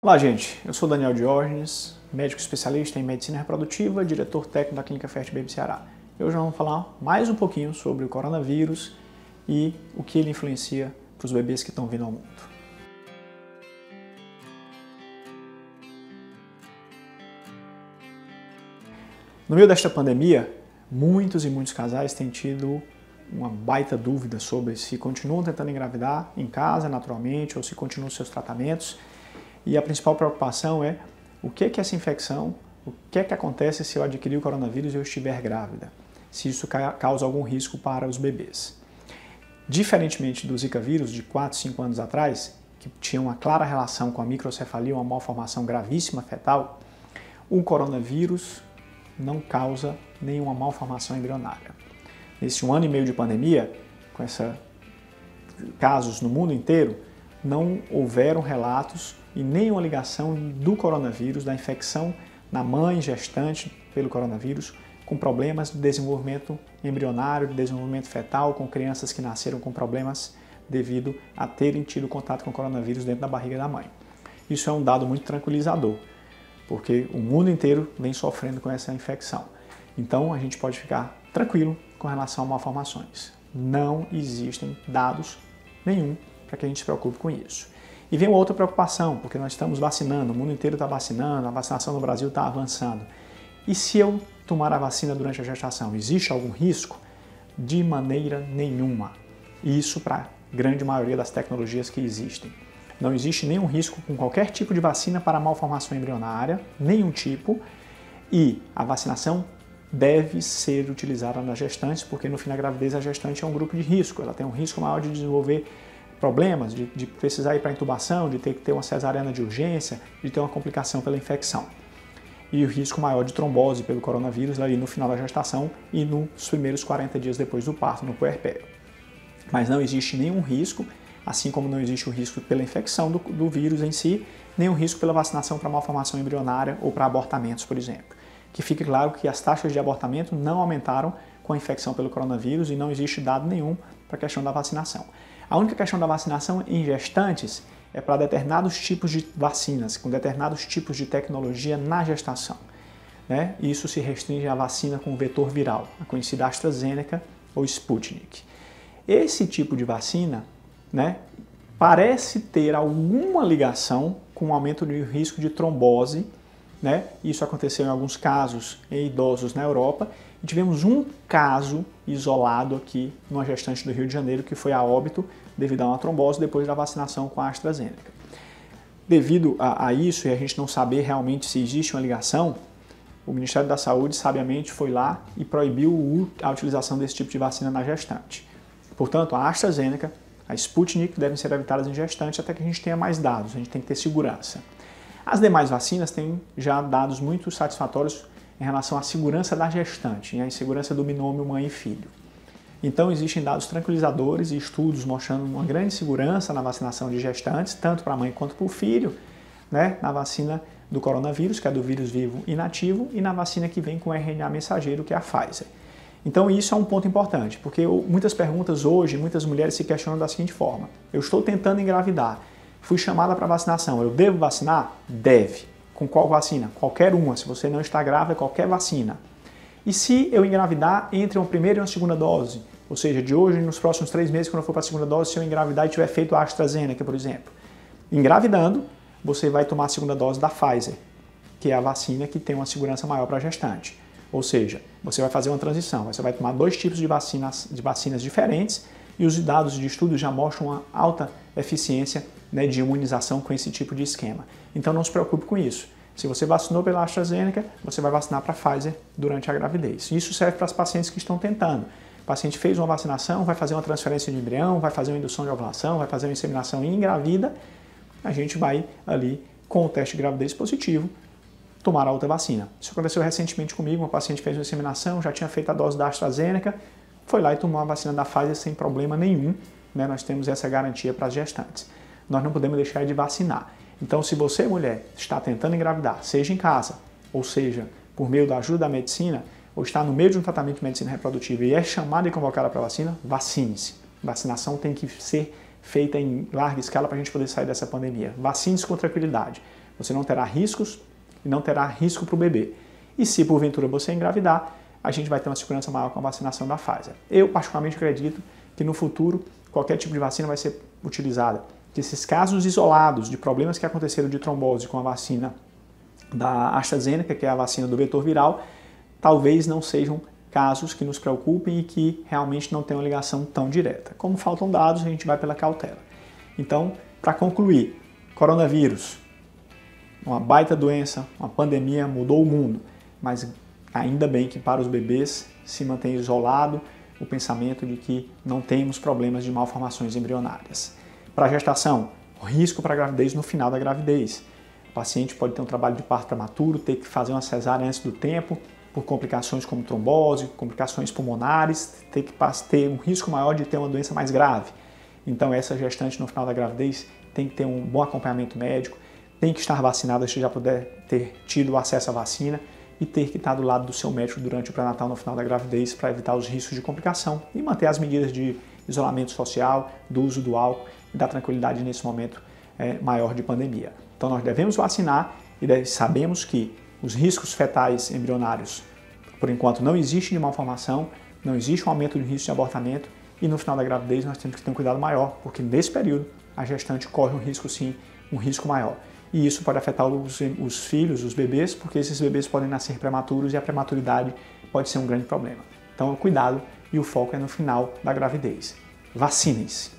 Olá, gente. Eu sou Daniel Diógenes, médico especialista em medicina reprodutiva, diretor técnico da Clínica Fertil Baby Ceará. Hoje nós vamos falar mais um pouquinho sobre o coronavírus e o que ele influencia para os bebês que estão vindo ao mundo. No meio desta pandemia, muitos e muitos casais têm tido uma baita dúvida sobre se continuam tentando engravidar em casa, naturalmente, ou se continuam seus tratamentos. E a principal preocupação é o que é essa infecção, o que é que acontece se eu adquirir o coronavírus e eu estiver grávida, se isso causa algum risco para os bebês. Diferentemente do Zika vírus de 4, 5 anos atrás, que tinha uma clara relação com a microcefalia, uma malformação gravíssima fetal, o coronavírus não causa nenhuma malformação embrionária. Nesse 1 ano e meio de pandemia, com esses casos no mundo inteiro, não houveram relatos e nenhuma ligação do coronavírus, da infecção na mãe gestante pelo coronavírus, com problemas de desenvolvimento embrionário, de desenvolvimento fetal, com crianças que nasceram com problemas devido a terem tido contato com o coronavírus dentro da barriga da mãe. Isso é um dado muito tranquilizador, porque o mundo inteiro vem sofrendo com essa infecção. Então a gente pode ficar tranquilo com relação a malformações. Não existem dados nenhum para que a gente se preocupe com isso. E vem uma outra preocupação, porque nós estamos vacinando, o mundo inteiro está vacinando, a vacinação no Brasil está avançando. E se eu tomar a vacina durante a gestação, existe algum risco? De maneira nenhuma. Isso para a grande maioria das tecnologias que existem. Não existe nenhum risco com qualquer tipo de vacina para malformação embrionária, nenhum tipo, e a vacinação deve ser utilizada nas gestantes, porque no fim da gravidez a gestante é um grupo de risco, ela tem um risco maior de desenvolver problemas, de precisar ir para intubação, de ter que ter uma cesariana de urgência, de ter uma complicação pela infecção. E o risco maior de trombose pelo coronavírus ali no final da gestação e nos primeiros 40 dias depois do parto, no puerpério. Mas não existe nenhum risco, assim como não existe o risco pela infecção do vírus em si, nenhum risco pela vacinação para malformação embrionária ou para abortamentos, por exemplo. Que fique claro que as taxas de abortamento não aumentaram com a infecção pelo coronavírus e não existe dado nenhum para a questão da vacinação. A única questão da vacinação em gestantes é para determinados tipos de vacinas, com determinados tipos de tecnologia na gestação. Né? Isso se restringe à vacina com vetor viral, a conhecida AstraZeneca ou Sputnik. Esse tipo de vacina, né, parece ter alguma ligação com o aumento do risco de trombose, né? Isso aconteceu em alguns casos em idosos na Europa. E tivemos um caso isolado aqui numa gestante do Rio de Janeiro que foi a óbito devido a uma trombose depois da vacinação com a AstraZeneca. Devido a isso e a gente não saber realmente se existe uma ligação, o Ministério da Saúde sabiamente foi lá e proibiu a utilização desse tipo de vacina na gestante. Portanto, a AstraZeneca, a Sputnik devem ser evitadas em gestante até que a gente tenha mais dados, a gente tem que ter segurança. As demais vacinas têm já dados muito satisfatórios em relação à segurança da gestante e à segurança do binômio mãe e filho. Então existem dados tranquilizadores e estudos mostrando uma grande segurança na vacinação de gestantes, tanto para a mãe quanto para o filho, né, na vacina do coronavírus, que é do vírus vivo inativo, e na vacina que vem com RNA mensageiro, que é a Pfizer. Então isso é um ponto importante, porque muitas perguntas hoje, muitas mulheres se questionam da seguinte forma: eu estou tentando engravidar, fui chamada para vacinação, eu devo vacinar? Deve. Com qual vacina? Qualquer uma. Se você não está grávida, qualquer vacina. E se eu engravidar entre uma primeira e uma segunda dose? Ou seja, de hoje, nos próximos 3 meses, quando eu for para a segunda dose, se eu engravidar e tiver feito a AstraZeneca, por exemplo. Engravidando, você vai tomar a segunda dose da Pfizer, que é a vacina que tem uma segurança maior para a gestante. Ou seja, você vai fazer uma transição. Você vai tomar 2 tipos de vacinas diferentes e os dados de estudo já mostram uma alta eficiência, né, de imunização com esse tipo de esquema. Então não se preocupe com isso. Se você vacinou pela AstraZeneca, você vai vacinar para a Pfizer durante a gravidez. Isso serve para as pacientes que estão tentando. O paciente fez uma vacinação, vai fazer uma transferência de embrião, vai fazer uma indução de ovulação, vai fazer uma inseminação e engravida, a gente vai ali, com o teste de gravidez positivo, tomar a outra vacina. Isso aconteceu recentemente comigo, uma paciente fez uma inseminação, já tinha feito a dose da AstraZeneca, foi lá e tomou a vacina da Pfizer sem problema nenhum, né? Nós temos essa garantia para as gestantes. Nós não podemos deixar de vacinar. Então, se você, mulher, está tentando engravidar, seja em casa, ou seja, por meio da ajuda da medicina, ou está no meio de um tratamento de medicina reprodutiva e é chamada e convocada para a vacina, vacine-se. Vacinação tem que ser feita em larga escala para a gente poder sair dessa pandemia. Vacine-se com tranquilidade. Você não terá riscos e não terá risco para o bebê. E se porventura você engravidar, a gente vai ter uma segurança maior com a vacinação da Pfizer. Eu particularmente acredito que no futuro qualquer tipo de vacina vai ser utilizada. Que esses casos isolados de problemas que aconteceram de trombose com a vacina da AstraZeneca, que é a vacina do vetor viral, talvez não sejam casos que nos preocupem e que realmente não tenham ligação tão direta. Como faltam dados, a gente vai pela cautela. Então, para concluir, coronavírus, uma baita doença, uma pandemia, mudou o mundo, mas ainda bem que para os bebês se mantém isolado o pensamento de que não temos problemas de malformações embrionárias. Para a gestação, o risco para a gravidez no final da gravidez. O paciente pode ter um trabalho de parto prematuro, ter que fazer uma cesárea antes do tempo, por complicações como trombose, complicações pulmonares, ter que ter um risco maior de ter uma doença mais grave. Então essa gestante no final da gravidez tem que ter um bom acompanhamento médico, tem que estar vacinada se já puder ter tido acesso à vacina e ter que estar do lado do seu médico durante o pré-natal no final da gravidez para evitar os riscos de complicação e manter as medidas de isolamento social, do uso do álcool e da tranquilidade nesse momento maior de pandemia. Então nós devemos vacinar e sabemos que os riscos fetais embrionários, por enquanto, não existe de malformação, não existe um aumento de risco de abortamento e no final da gravidez nós temos que ter um cuidado maior, porque nesse período a gestante corre um risco sim, um risco maior. E isso pode afetar os filhos, os bebês, porque esses bebês podem nascer prematuros e a prematuridade pode ser um grande problema. Então, o cuidado e o foco é no final da gravidez. Vacinem-se!